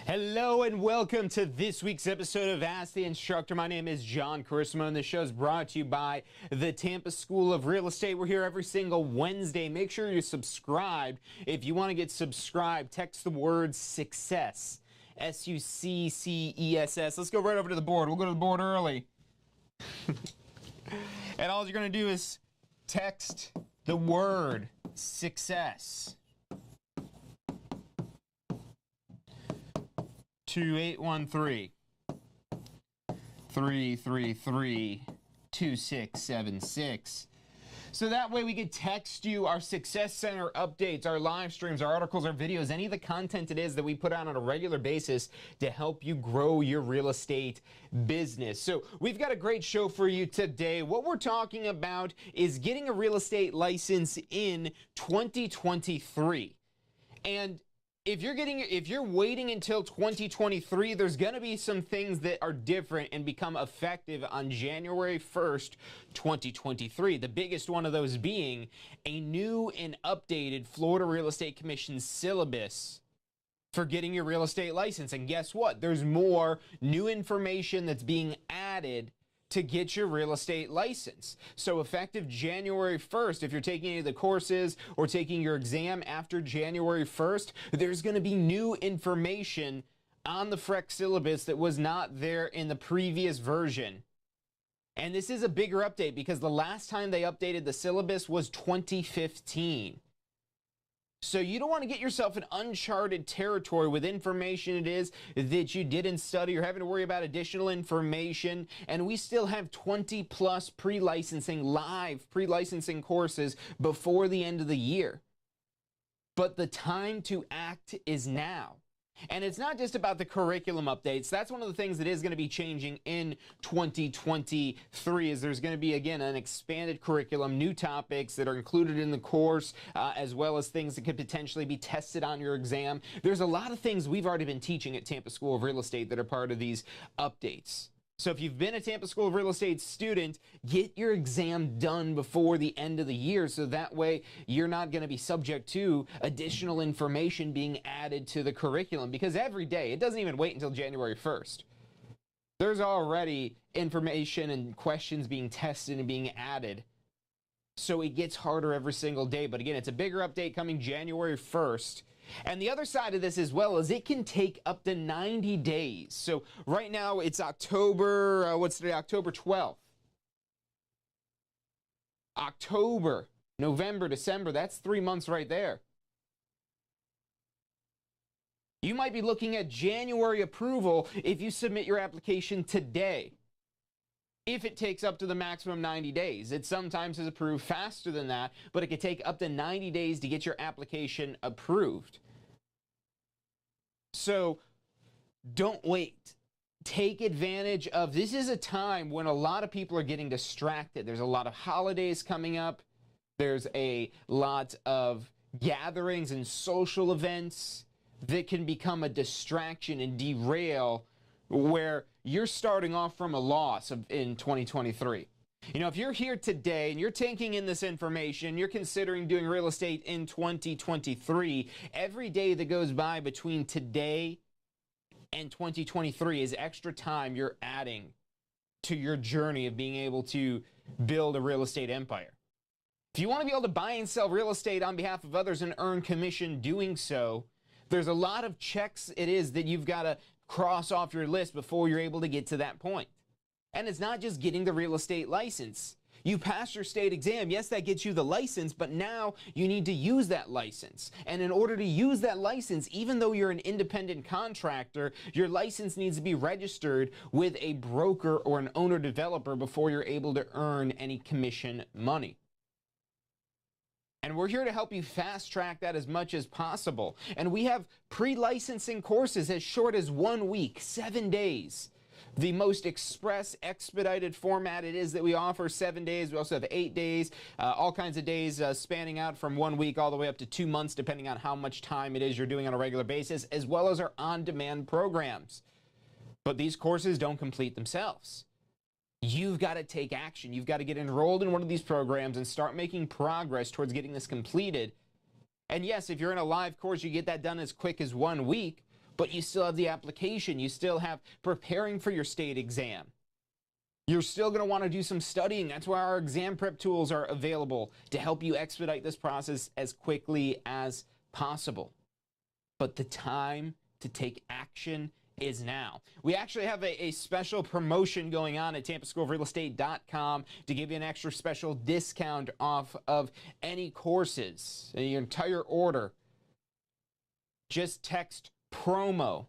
Hello and welcome to this week's episode of Ask the Instructor. My name is John Carissimo and the show is brought to you by the Tampa School of Real Estate. We're here every single Wednesday. Make sure you're subscribed. If you want to get subscribed, text the word SUCCESS. SUCCESS. Let's go right over to the board. We'll go to the board early. And all you're going to do is text the word SUCCESS to 813-333-2676. So that way we could text you our Success Center updates, our live streams, our articles, our videos, any of the content it is that we put out on a regular basis to help you grow your real estate business. So we've got a great show for you today. What we're talking about is getting a real estate license in 2023. And if you're waiting until 2023, there's going to be some things that are different and become effective on January 1st, 2023. The biggest one of those being a new and updated Florida Real Estate Commission syllabus for getting your real estate license. And guess what? There's more new information that's being added to get your real estate license. So effective January 1st, if you're taking any of the courses or taking your exam after January 1st, there's going to be new information on the FREC syllabus that was not there in the previous version. And this is a bigger update because the last time they updated the syllabus was 2015. So you don't want to get yourself in uncharted territory with information it is that you didn't study or having to worry about additional information. And we still have 20 plus live pre-licensing courses before the end of the year. But the time to act is now. And it's not just about the curriculum updates. That's one of the things that is going to be changing in 2023 is there's going to be, again, an expanded curriculum, new topics that are included in the course, as well as things that could potentially be tested on your exam. There's a lot of things we've already been teaching at Tampa School of Real Estate that are part of these updates. So if you've been a Tampa School of Real Estate student, get your exam done before the end of the year so that way you're not going to be subject to additional information being added to the curriculum, because every day, it doesn't even wait until January 1st. There's already information and questions being tested and being added. So it gets harder every single day. But again, it's a bigger update coming January 1st. And the other side of this as well is it can take up to 90 days. So right now it's October, what's today? October 12th. October, November, December, that's 3 months right there. You might be looking at January approval if you submit your application today. If it takes up to the maximum 90 days. It sometimes is approved faster than that, but it could take up to 90 days to get your application approved. So don't wait. Take advantage of, this is a time when a lot of people are getting distracted. There's a lot of holidays coming up. There's a lot of gatherings and social events that can become a distraction and derail where you're starting off from a loss in 2023. You know, if you're here today and you're taking in this information, you're considering doing real estate in 2023, every day that goes by between today and 2023 is extra time you're adding to your journey of being able to build a real estate empire. If you want to be able to buy and sell real estate on behalf of others and earn commission doing so, there's a lot of checks it is that you've got to cross off your list before you're able to get to that point. And it's not just getting the real estate license. You pass your state exam, yes, that gets you the license, but now you need to use that license. And in order to use that license, even though you're an independent contractor, your license needs to be registered with a broker or an owner-developer before you're able to earn any commission money. And we're here to help you fast track that as much as possible. And we have pre-licensing courses as short as 1 week, 7 days. The most express, expedited format it is that we offer, 7 days. We also have 8 days, all kinds of days spanning out from 1 week all the way up to 2 months, depending on how much time it is you're doing on a regular basis, as well as our on-demand programs. But these courses don't complete themselves. You've got to take action. You've got to get enrolled in one of these programs and start making progress towards getting this completed. And yes, if you're in a live course, you get that done as quick as 1 week. but you still have the application. You still have preparing for your state exam. You're still going to want to do some studying. That's why our exam prep tools are available to help you expedite this process as quickly as possible. But the time to take action is now. We actually have a special promotion going on at TampaSchoolOfRealEstate.com to give you an extra special discount off of any courses, your entire order. Just text promo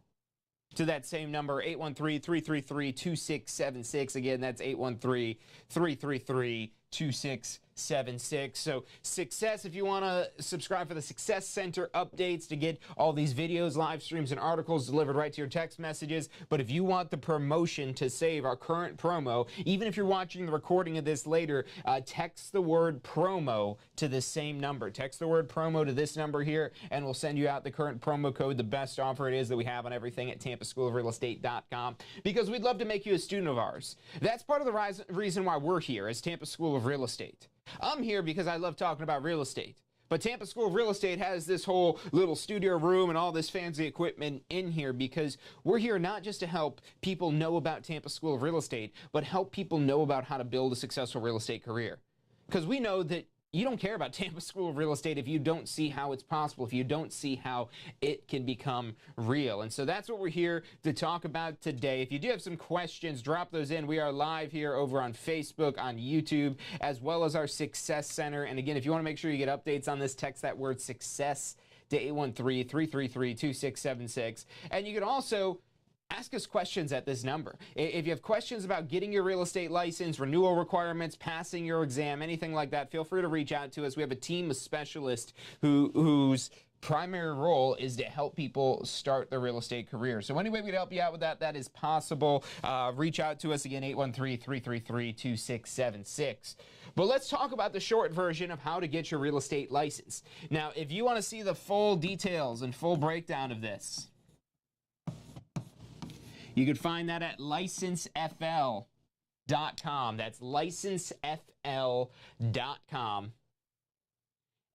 to that same number, 813-333-2676. Again, that's 813-333-2676. So Success, if you want to subscribe for the Success Center updates to get all these videos, live streams, and articles delivered right to your text messages. But if you want the promotion to save our current promo, even if you're watching the recording of this later, text the word promo to this same number. Text the word promo to this number here, and we'll send you out the current promo code, the best offer it is that we have on everything at TampaSchoolOfRealEstate.com, because we'd love to make you a student of ours. That's part of the reason why we're here as Tampa School of Real Estate. I'm here because I love talking about real estate. But Tampa School of Real Estate has this whole little studio room and all this fancy equipment in here because we're here not just to help people know about Tampa School of Real Estate, but help people know about how to build a successful real estate career. Because we know that you don't care about Tampa School of Real Estate if you don't see how it's possible, if you don't see how it can become real. And so that's what we're here to talk about today. If you do have some questions, drop those in. We are live here over on Facebook, on YouTube, as well as our Success Center. And again, if you want to make sure you get updates on this, text that word success to 813-333-2676. And you can also ask us questions at this number. If you have questions about getting your real estate license, renewal requirements, passing your exam, anything like that, feel free to reach out to us. We have a team of specialists whose primary role is to help people start their real estate career. So any way we can help you out with that, that is possible. Reach out to us again, 813-333-2676. But let's talk about the short version of how to get your real estate license. Now, if you want to see the full details and full breakdown of this, you can find that at licensefl.com. That's licensefl.com.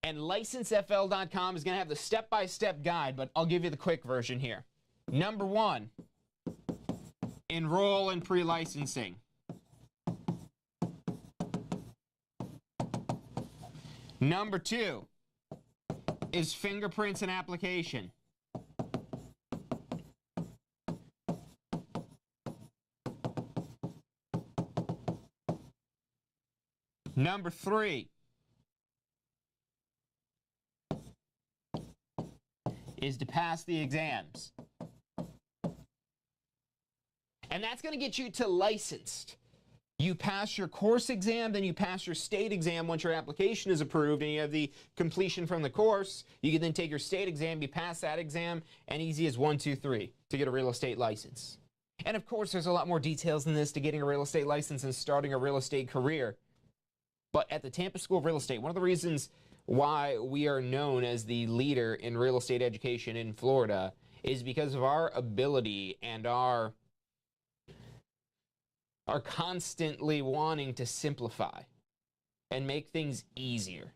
And licensefl.com is going to have the step-by-step guide, but I'll give you the quick version here. Number 1, enroll in pre-licensing. Number 2 is fingerprints and application. Number 3 is to pass the exams. And that's going to get you to licensed. You pass your course exam, then you pass your state exam once your application is approved and you have the completion from the course. You can then take your state exam, you pass that exam, and easy as 1, 2, 3 to get a real estate license. And of course, there's a lot more details than this to getting a real estate license and starting a real estate career. But at the Tampa School of Real Estate, one of the reasons why we are known as the leader in real estate education in Florida is because of our ability and our constantly wanting to simplify and make things easier.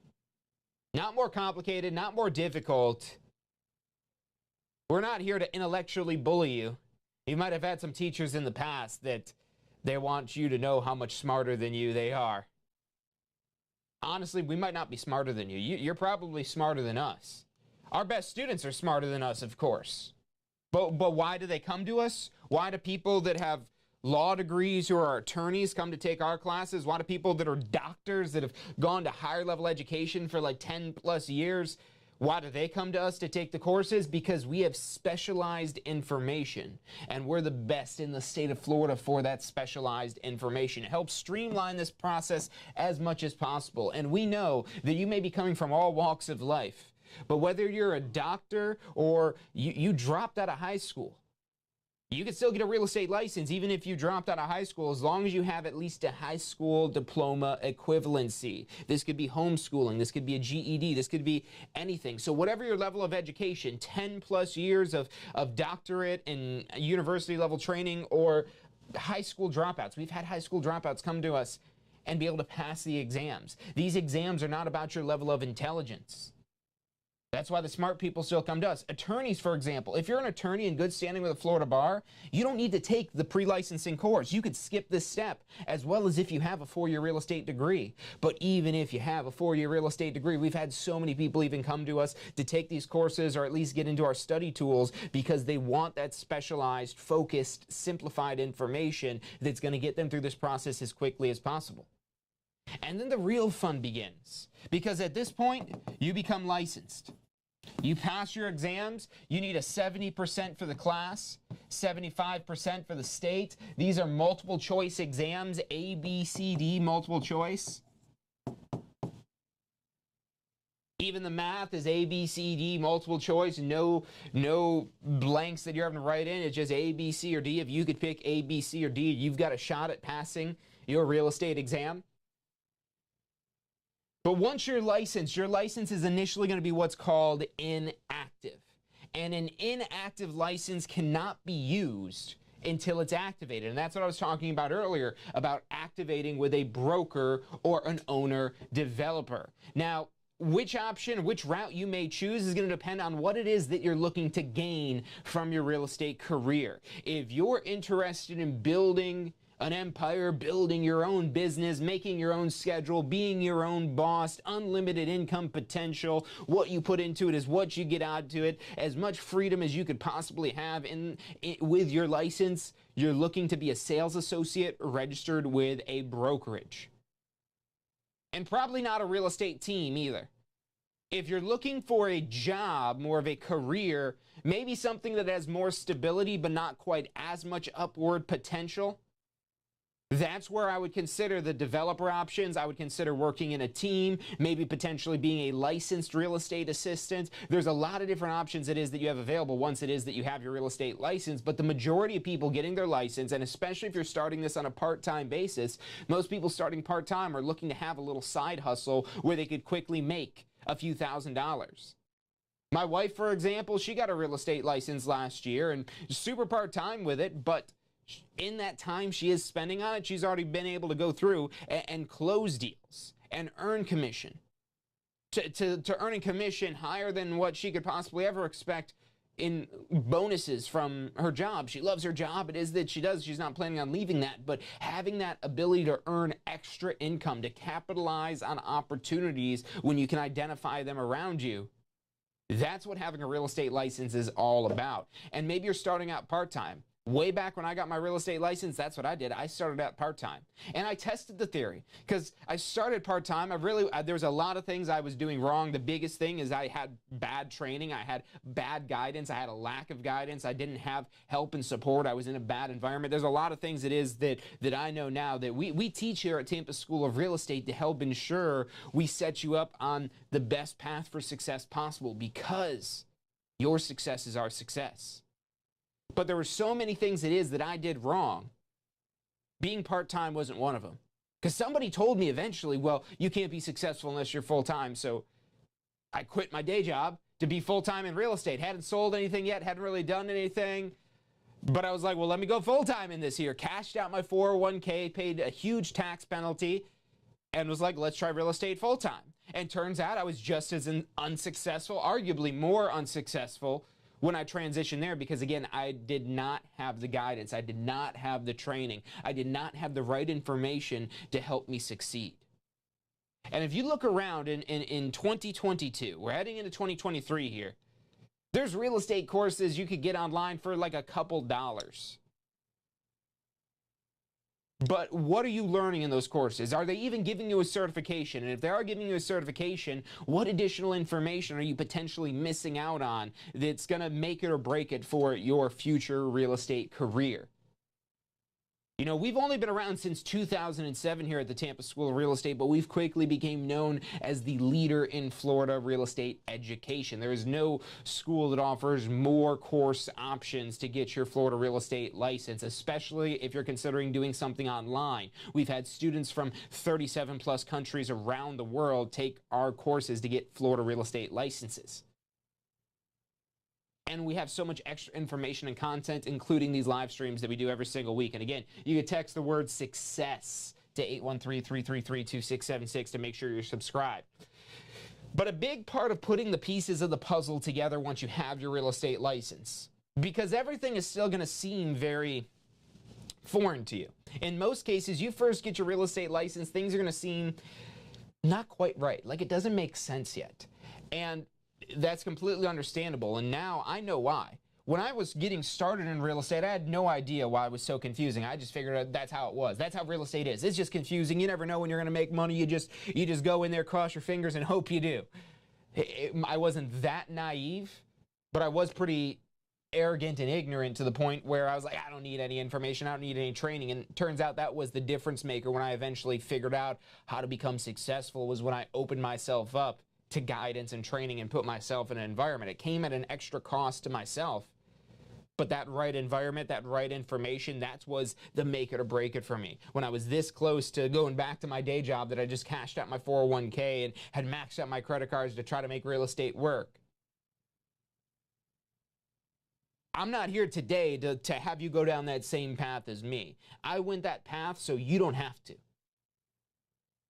Not more complicated, not more difficult. We're not here to intellectually bully you. You might have had some teachers in the past that they want you to know how much smarter than you they are. Honestly, we might not be smarter than you. You're probably smarter than us. Our best students are smarter than us, of course. But why do they come to us? Why do people that have law degrees who are attorneys come to take our classes? Why do people that are doctors that have gone to higher level education for like 10 plus years, why do they come to us to take the courses? Because we have specialized information, and we're the best in the state of Florida for that specialized information. It helps streamline this process as much as possible. And we know that you may be coming from all walks of life, but whether you're a doctor or you dropped out of high school, you can still get a real estate license even if you dropped out of high school, as long as you have at least a high school diploma equivalency. This could be homeschooling, this could be a GED, this could be anything. So whatever your level of education, 10 plus years of doctorate and university level training, or high school dropouts. We've had high school dropouts come to us and be able to pass the exams. These exams are not about your level of intelligence. That's why the smart people still come to us. Attorneys, for example, if you're an attorney in good standing with a Florida bar, you don't need to take the pre-licensing course. You could skip this step, as well as if you have a 4-year real estate degree. But even if you have a 4-year real estate degree, we've had so many people even come to us to take these courses or at least get into our study tools because they want that specialized, focused, simplified information that's going to get them through this process as quickly as possible. And then the real fun begins, because at this point, you become licensed. You pass your exams, you need a 70% for the class, 75% for the state. These are multiple choice exams, A, B, C, D, multiple choice. Even the math is A, B, C, D, multiple choice, no blanks that you're having to write in. It's just A, B, C, or D. If you could pick A, B, C, or D, you've got a shot at passing your real estate exam. But once you're licensed, your license is initially going to be what's called inactive. And an inactive license cannot be used until it's activated. And that's what I was talking about earlier, about activating with a broker or an owner developer. Now, which option, which route you may choose is going to depend on what it is that you're looking to gain from your real estate career. If you're interested in building an empire, building your own business, making your own schedule, being your own boss, unlimited income potential, what you put into it is what you get out to it, as much freedom as you could possibly have with your license, you're looking to be a sales associate registered with a brokerage. And probably not a real estate team either. If you're looking for a job, more of a career, maybe something that has more stability but not quite as much upward potential, that's where I would consider the developer options. I would consider working in a team, maybe potentially being a licensed real estate assistant. There's a lot of different options it is that you have available once it is that you have your real estate license. But the majority of people getting their license, and especially if you're starting this on a part-time basis, most people starting part-time are looking to have a little side hustle where they could quickly make a few $1,000s. My wife, for example, she got a real estate license last year and super part-time with it, but in that time she is spending on it, she's already been able to go through and close deals and earn commission. To earning commission higher than what she could possibly ever expect in bonuses from her job. She loves her job. It is that she does. She's not planning on leaving that, but having that ability to earn extra income, to capitalize on opportunities when you can identify them around you. That's what having a real estate license is all about. And maybe you're starting out part-time. Way back when I got my real estate license, that's what I did. I started out part-time. And I tested the theory because I started part-time. There was a lot of things I was doing wrong. The biggest thing is I had bad training. I had bad guidance. I had a lack of guidance. I didn't have help and support. I was in a bad environment. There's a lot of things it is that I know now that we teach here at Tampa School of Real Estate to help ensure we set you up on the best path for success possible, because your success is our success. But there were so many things it is that I did wrong. Being part-time wasn't one of them. Because somebody told me eventually, well, you can't be successful unless you're full-time. So I quit my day job to be full-time in real estate. Hadn't sold anything yet, hadn't really done anything. But I was like, well, let me go full-time in this year. Cashed out my 401k, paid a huge tax penalty, and was like, let's try real estate full-time. And turns out I was just as unsuccessful, arguably more unsuccessful, when I transitioned there, because again, I did not have the guidance. I did not have the training. I did not have the right information to help me succeed. And if you look around in 2022, we're heading into 2023 here, there's real estate courses you could get online for like a couple dollars. But what are you learning in those courses? Are they even giving you a certification? And if they are giving you a certification, what additional information are you potentially missing out on that's going to make it or break it for your future real estate career? You know, we've only been around since 2007 here at the Tampa School of Real Estate, but we've quickly became known as the leader in Florida real estate education. There is no school that offers more course options to get your Florida real estate license, especially if you're considering doing something online. We've had students from 37 plus countries around the world take our courses to get Florida real estate licenses. And we have so much extra information and content, including these live streams that we do every single week. And again, you can text the word success to 813-333-2676 to make sure you're subscribed. But a big part of putting the pieces of the puzzle together once you have your real estate license, because everything is still going to seem very foreign to you. In most cases, you first get your real estate license, things are going to seem not quite right. Like it doesn't make sense yet. And that's completely understandable. And now I know why. When I was getting started in real estate, I had no idea why it was so confusing. I just figured out that's how it was. That's how real estate is. It's just confusing. You never know when you're going to make money. You just go in there, cross your fingers, and hope you do. I wasn't that naive, but I was pretty arrogant and ignorant to the point where I was like, I don't need any information. I don't need any training. And it turns out that was the difference maker when I eventually figured out how to become successful, was when I opened myself up to guidance and training and put myself in an environment. It came at an extra cost to myself. But that right environment, that right information, that was the make it or break it for me. When I was this close to going back to my day job that I just cashed out my 401k and had maxed out my credit cards to try to make real estate work. I'm not here today to have you go down that same path as me. I went that path so you don't have to.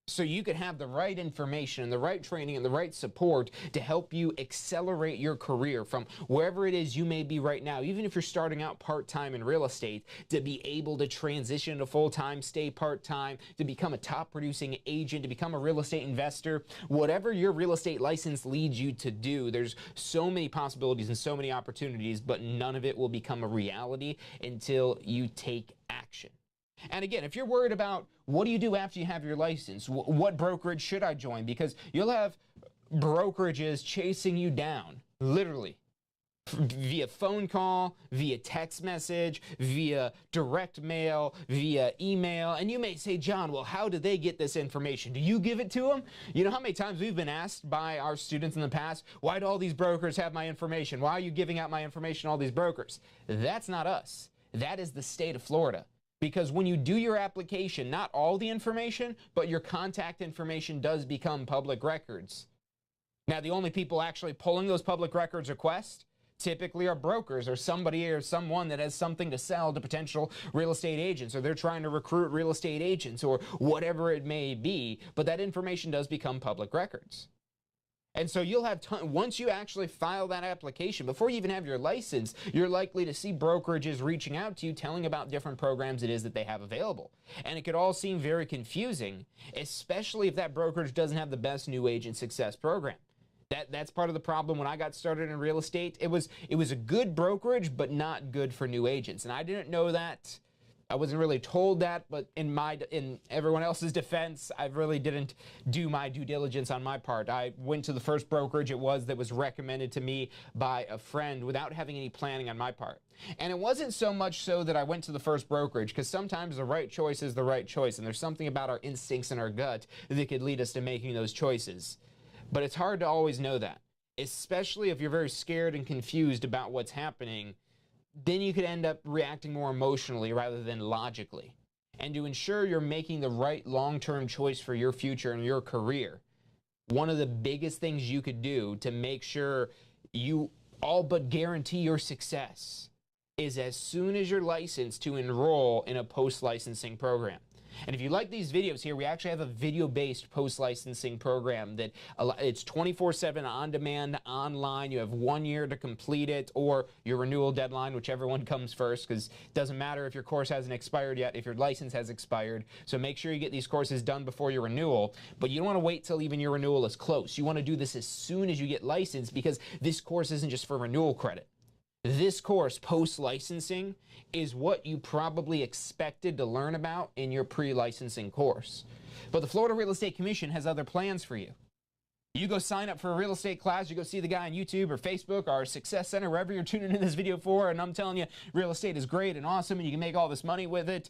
So you could have the right information and the right training and the right support to help you accelerate your career from wherever it is you may be right now, even if you're starting out part-time in real estate, to be able to transition to full-time, stay part-time, to become a top-producing agent, to become a real estate investor. Whatever your real estate license leads you to do, there's so many possibilities and so many opportunities, but none of it will become a reality until you take action. And again, if you're worried about what do you do after you have your license, what brokerage should I join? Because you'll have brokerages chasing you down, literally, via phone call, via text message, via direct mail, via email. And you may say, John, well, how do they get this information? Do you give it to them? You know how many times we've been asked by our students in the past, why do all these brokers have my information? Why are you giving out my information to all these brokers? That's not us. That is the state of Florida. Because when you do your application, not all the information, but your contact information does become public records. Now, the only people actually pulling those public records requests typically are brokers or somebody or someone that has something to sell to potential real estate agents, or they're trying to recruit real estate agents or whatever it may be, but that information does become public records. And so you'll have once you actually file that application, before you even have your license, you're likely to see brokerages reaching out to you, telling about different programs it is that they have available. And it could all seem very confusing, especially if that brokerage doesn't have the best new agent success program. That's part of the problem when I got started in real estate. It was a good brokerage, but not good for new agents. And I didn't know that. I wasn't really told that, but in everyone else's defense, I really didn't do my due diligence on my part. I went to the first brokerage that was recommended to me by a friend without having any planning on my part. And it wasn't so much so that I went to the first brokerage, because sometimes the right choice is the right choice, and there's something about our instincts and our gut that could lead us to making those choices. But it's hard to always know that, especially if you're very scared and confused about what's happening. Then you could end up reacting more emotionally rather than logically. And to ensure you're making the right long-term choice for your future and your career, one of the biggest things you could do to make sure you all but guarantee your success is, as soon as you're licensed, to enroll in a post-licensing program. And if you like these videos here, we actually have a video-based post-licensing program that it's 24/7 on-demand, online. You have 1 year to complete it, or your renewal deadline, whichever one comes first, because it doesn't matter if your course hasn't expired yet, if your license has expired. So make sure you get these courses done before your renewal, but you don't want to wait till even your renewal is close. You want to do this as soon as you get licensed, because this course isn't just for renewal credit. This course, post-licensing, is what you probably expected to learn about in your pre-licensing course. But the Florida Real Estate Commission has other plans for you. You go sign up for a real estate class, you go see the guy on YouTube or Facebook or Success Center, wherever you're tuning in this video for, and I'm telling you, real estate is great and awesome and you can make all this money with it.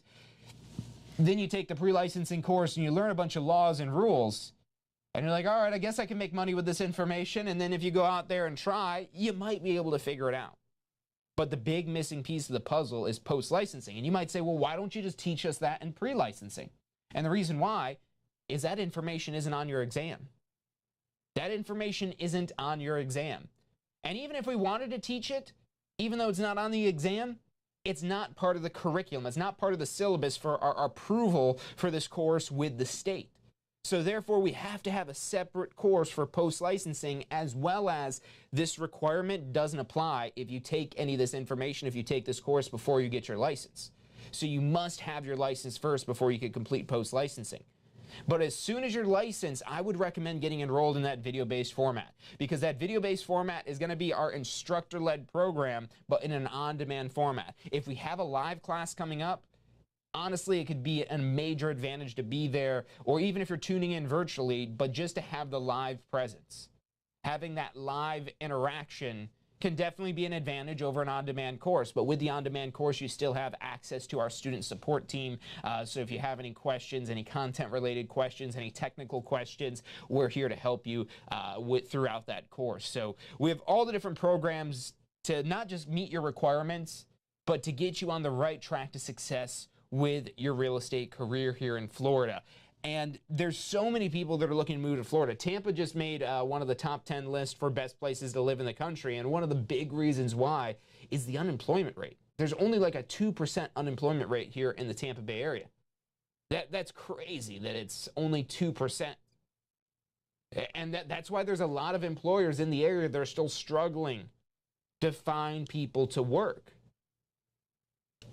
Then you take the pre-licensing course and you learn a bunch of laws and rules. And you're like, all right, I guess I can make money with this information. And then if you go out there and try, you might be able to figure it out. But the big missing piece of the puzzle is post-licensing. And you might say, well, why don't you just teach us that in pre-licensing? And the reason why is that information isn't on your exam. That information isn't on your exam. And even if we wanted to teach it, even though it's not on the exam, it's not part of the curriculum. It's not part of the syllabus for our approval for this course with the state. So therefore, we have to have a separate course for post-licensing, as well as this requirement doesn't apply if you take any of this information, if you take this course before you get your license. So you must have your license first before you can complete post-licensing. But as soon as you're licensed, I would recommend getting enrolled in that video-based format, because that video-based format is going to be our instructor-led program, but in an on-demand format. If we have a live class coming up, honestly, it could be a major advantage to be there, or even if you're tuning in virtually, but just to have the live presence. Having that live interaction can definitely be an advantage over an on-demand course, but with the on-demand course, you still have access to our student support team. So if you have any questions, any content-related questions, any technical questions, we're here to help you throughout that course. So we have all the different programs to not just meet your requirements, but to get you on the right track to success with your real estate career here in Florida. And there's so many people that are looking to move to Florida. Tampa just made one of the top 10 lists for best places to live in the country. And one of the big reasons why is the unemployment rate. There's only like a 2% unemployment rate here in the Tampa Bay area. That's crazy that it's only 2%. And that's why there's a lot of employers in the area that are still struggling to find people to work.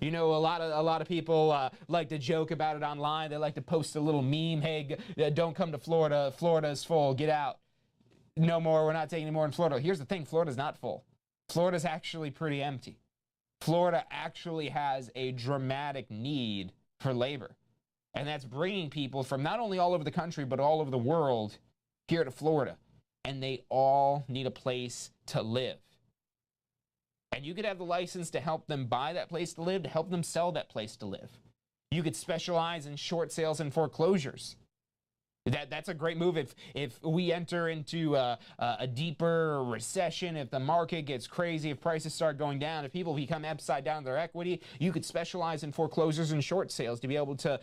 You know, a lot of people like to joke about it online. They like to post a little meme, hey, don't come to Florida. Florida's full. Get out. No more. We're not taking any more in Florida. Here's the thing. Florida's not full. Florida's actually pretty empty. Florida actually has a dramatic need for labor. And that's bringing people from not only all over the country, but all over the world here to Florida. And they all need a place to live. And you could have the license to help them buy that place to live, to help them sell that place to live. You could specialize in short sales and foreclosures. That's a great move if we enter into a deeper recession, if the market gets crazy, if prices start going down, if people become upside down their equity, you could specialize in foreclosures and short sales to be able to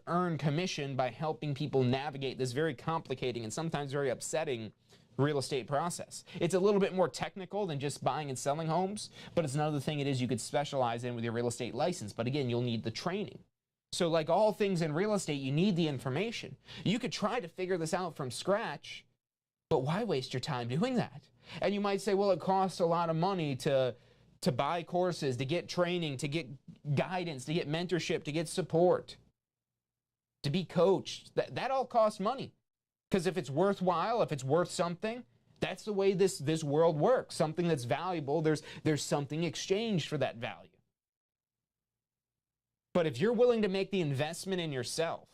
earn commission by helping people navigate this very complicating and sometimes very upsetting real estate process. It's a little bit more technical than just buying and selling homes, but it's another thing it is you could specialize in with your real estate license. But again, you'll need the training. So like all things in real estate, you need the information. You could try to figure this out from scratch, but why waste your time doing that? And you might say, well, it costs a lot of money to buy courses, to get training, to get guidance, to get mentorship, to get support, to be coached. That all costs money. Because if it's worthwhile, if it's worth something, that's the way this world works. Something that's valuable, there's something exchanged for that value. But if you're willing to make the investment in yourself,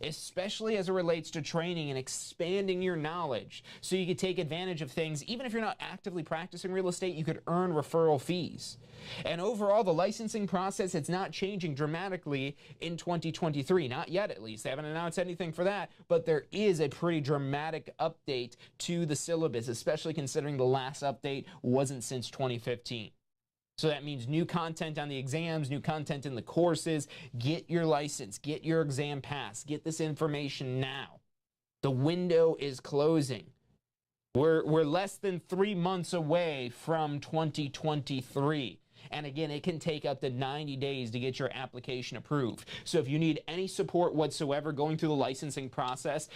especially as it relates to training and expanding your knowledge, so you could take advantage of things, even if you're not actively practicing real estate, you could earn referral fees. And overall, the licensing process, it's not changing dramatically in 2023. Not yet, at least. They haven't announced anything for that, but there is a pretty dramatic update to the syllabus, especially considering the last update wasn't since 2015. So that means new content on the exams, new content in the courses. Get your license, get your exam pass, get this information now. The window is closing. We're less than 3 months away from 2023. And again, it can take up to 90 days to get your application approved. So if you need any support whatsoever going through the licensing process,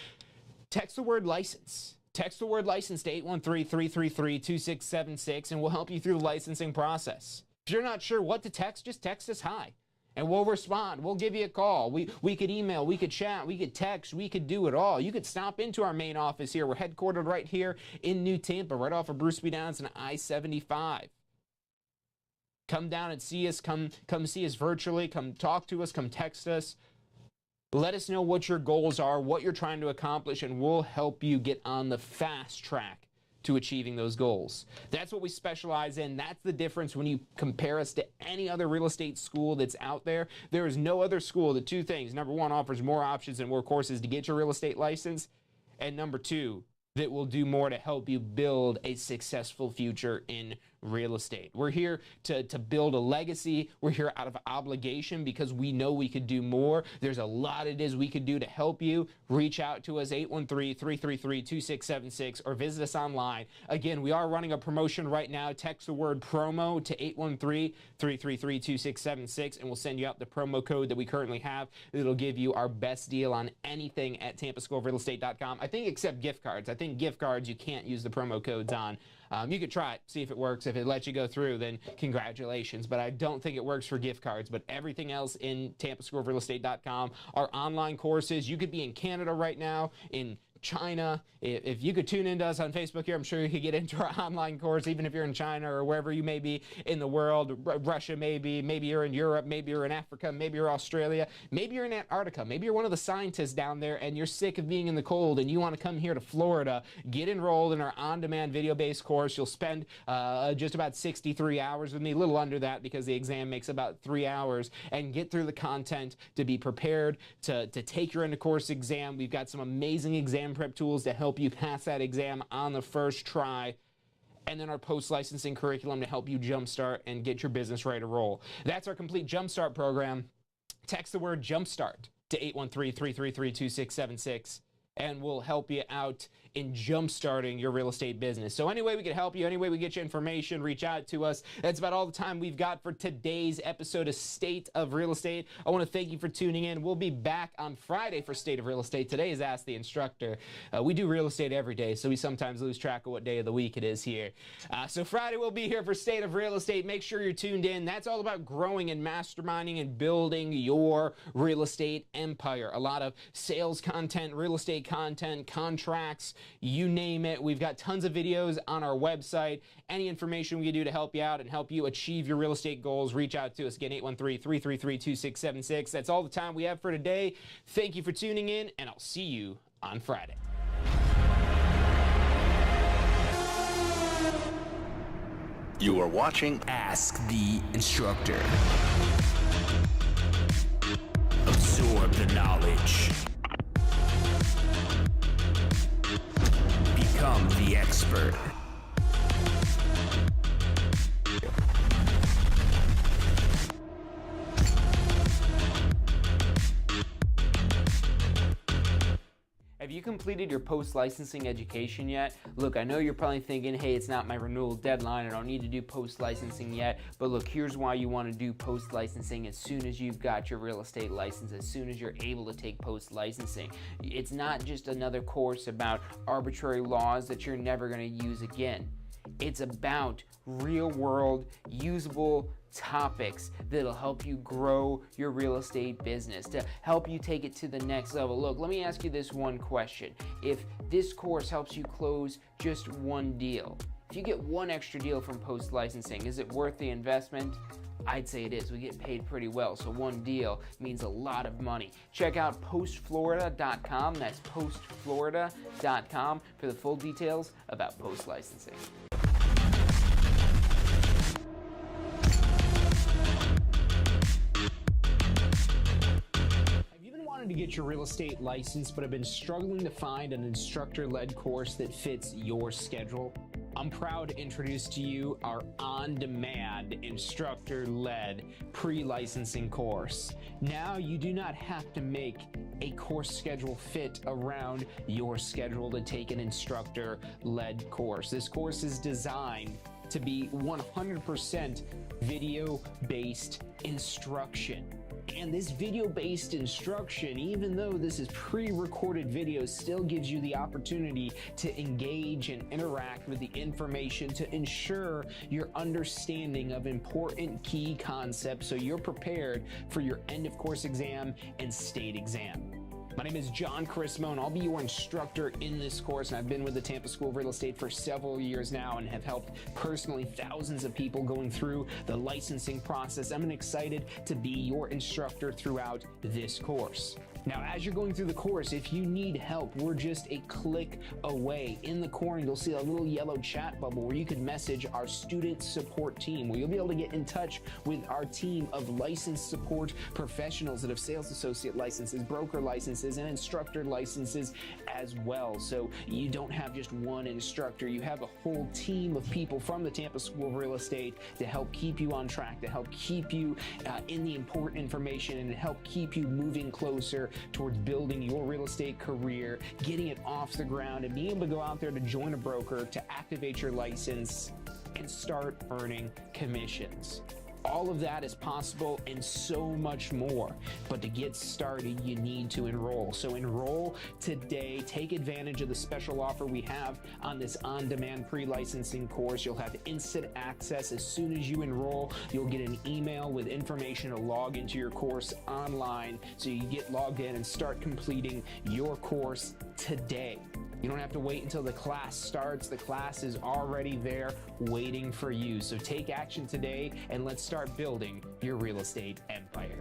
text the word license. Text the word license to 813-333-2676 and we'll help you through the licensing process. If you're not sure what to text, just text us hi and we'll respond. We'll give you a call. We could email, we could chat, we could text, we could do it all. You could stop into our main office here. We're headquartered right here in New Tampa, right off of Bruce B. Downs and I-75. Come down and see us. Come see us virtually. Come talk to us. Come text us. Let us know what your goals are, what you're trying to accomplish, and we'll help you get on the fast track to achieving those goals. That's what we specialize in. That's the difference when you compare us to any other real estate school that's out there. There is no other school that two things. Number one, offers more options and more courses to get your real estate license. And number two, that will do more to help you build a successful future in real estate. We're here to build a legacy. We're here out of obligation because we know we could do more. There's a lot it is we could do to help you. Reach out to us, 813-333-2676, or visit us online. Again, we are running a promotion right now. Text the word promo to 813-333-2676, and we'll send you out the promo code that we currently have. It'll give you our best deal on anything at TampaSchoolofRealEstate.com. I think except gift cards. I think gift cards you can't use the promo codes on. You could try it, see if it works. If it lets you go through, then congratulations. But I don't think it works for gift cards. But everything else in TampaSchoolofRealEstate.com, our online courses. You could be in Canada right now, in China. If you could tune into us on Facebook here, I'm sure you could get into our online course, even if you're in China or wherever you may be in the world. Russia, maybe you're in Europe, maybe you're in Africa, maybe you're Australia, maybe you're in Antarctica, maybe you're one of the scientists down there and you're sick of being in the cold and you want to come here to Florida. Get enrolled in our on-demand video-based course. You'll spend just about 63 hours with me, a little under that because the exam makes about 3 hours, and get through the content to be prepared to take your end-of-course exam. We've got some amazing exam prep tools to help you pass that exam on the first try, and then our post-licensing curriculum to help you jumpstart and get your business ready to roll. That's our complete Jumpstart program. Text the word Jumpstart to 813-333-2676, and we'll help you out in jump-starting your real estate business. So any way we can help you, any way we get you information, reach out to us. That's about all the time we've got for today's episode of State of Real Estate. I want to thank you for tuning in. We'll be back on Friday for State of Real Estate. Today is Ask the Instructor. We do real estate every day, so we sometimes lose track of what day of the week it is here. So Friday we'll be here for State of Real Estate. Make sure you're tuned in. That's all about growing and masterminding and building your real estate empire. A lot of sales content, real estate content, contracts, you name it. We've got tons of videos on our website. Any information we can do to help you out and help you achieve your real estate goals, reach out to us. Again, 813-333-2676. That's all the time we have for today. Thank you for tuning in, and I'll see you on Friday. You are watching Ask the Instructor. Absorb the knowledge. Become the expert. Have you completed your post-licensing education yet? Look, I know you're probably thinking, hey, it's not my renewal deadline, I don't need to do post-licensing yet, but look, here's why you want to do post-licensing as soon as you've got your real estate license, as soon as you're able to take post-licensing. It's not just another course about arbitrary laws that you're never going to use again. It's about real-world, usable topics that'll help you grow your real estate business, to help you take it to the next level. Look, let me ask you this one question. If this course helps you close just one deal, if you get one extra deal from post-licensing, is it worth the investment? I'd say it is. We get paid pretty well, so one deal means a lot of money. Check out postflorida.com. That's postflorida.com for the full details about post-licensing. To get your real estate license but have been struggling to find an instructor-led course that fits your schedule? I'm proud to introduce to you our on-demand instructor-led pre-licensing course. Now you do not have to make a course schedule fit around your schedule to take an instructor-led course. This course is designed to be 100% video-based instruction. And this video-based instruction, even though this is pre-recorded video, still gives you the opportunity to engage and interact with the information to ensure your understanding of important key concepts so you're prepared for your end-of-course exam and state exam. My name is John Chrismo, and I'll be your instructor in this course, and I've been with the Tampa School of Real Estate for several years now and have helped personally thousands of people going through the licensing process. I'm excited to be your instructor throughout this course. Now, as you're going through the course, if you need help, we're just a click away. In the corner, you'll see a little yellow chat bubble where you can message our student support team, where you'll be able to get in touch with our team of licensed support professionals that have sales associate licenses, broker licenses, and instructor licenses as well. So you don't have just one instructor, you have a whole team of people from the Tampa School of Real Estate to help keep you on track, to help keep you in the important information, and to help keep you moving closer towards building your real estate career, getting it off the ground, and being able to go out there to join a broker, to activate your license, and start earning commissions. All of that is possible and so much more. But to get started, you need to enroll. So enroll today. Take advantage of the special offer we have on this on-demand pre-licensing course. You'll have instant access as soon as you enroll. You'll get an email with information to log into your course online, so you get logged in and start completing your course today. You don't have to wait until the class starts. The class is already there waiting for you. So take action today and let's start building your real estate empire.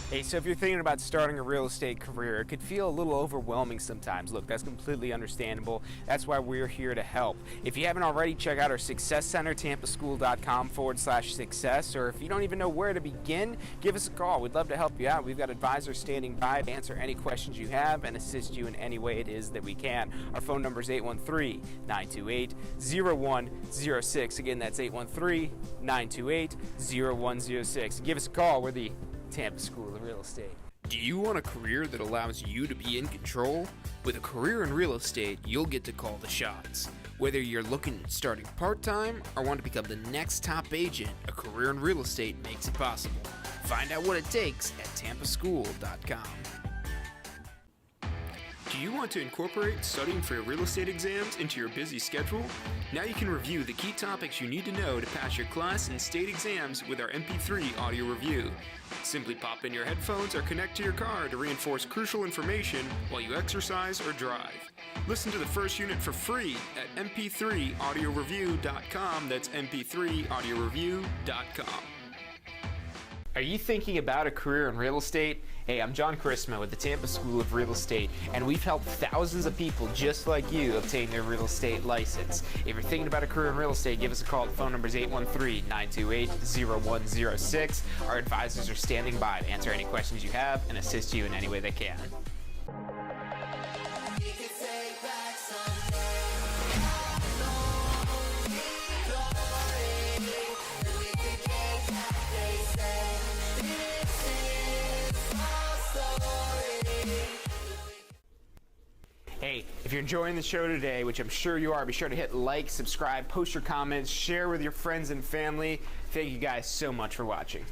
Hey, so if you're thinking about starting a real estate career, it could feel a little overwhelming sometimes. Look, that's completely understandable. That's why we're here to help. If you haven't already, check out our Success Center, tampaschool.com/success, or if you don't even know where to begin, give us a call. We'd love to help you out. We've got advisors standing by to answer any questions you have and assist you in any way it is that we can. Our phone number is 813-928-0106. Again, that's 813-928-0106. Give us a call. We're the Tampa School of Real Estate. Do you want a career that allows you to be in control? With a career in real estate, you'll get to call the shots. Whether you're looking at starting part-time or want to become the next top agent, a career in real estate makes it possible. Find out what it takes at tampaschool.com. Do you want to incorporate studying for your real estate exams into your busy schedule? Now you can review the key topics you need to know to pass your class and state exams with our MP3 audio review. Simply pop in your headphones or connect to your car to reinforce crucial information while you exercise or drive. Listen to the first unit for free at mp3audioreview.com. That's mp3audioreview.com. Are you thinking about a career in real estate? Hey, I'm John Chrisma with the Tampa School of Real Estate, and we've helped thousands of people just like you obtain their real estate license. If you're thinking about a career in real estate, give us a call. The phone number is 813-928-0106. Our advisors are standing by to answer any questions you have and assist you in any way they can. Hey, if you're enjoying the show today, which I'm sure you are, be sure to hit like, subscribe, post your comments, share with your friends and family. Thank you guys so much for watching.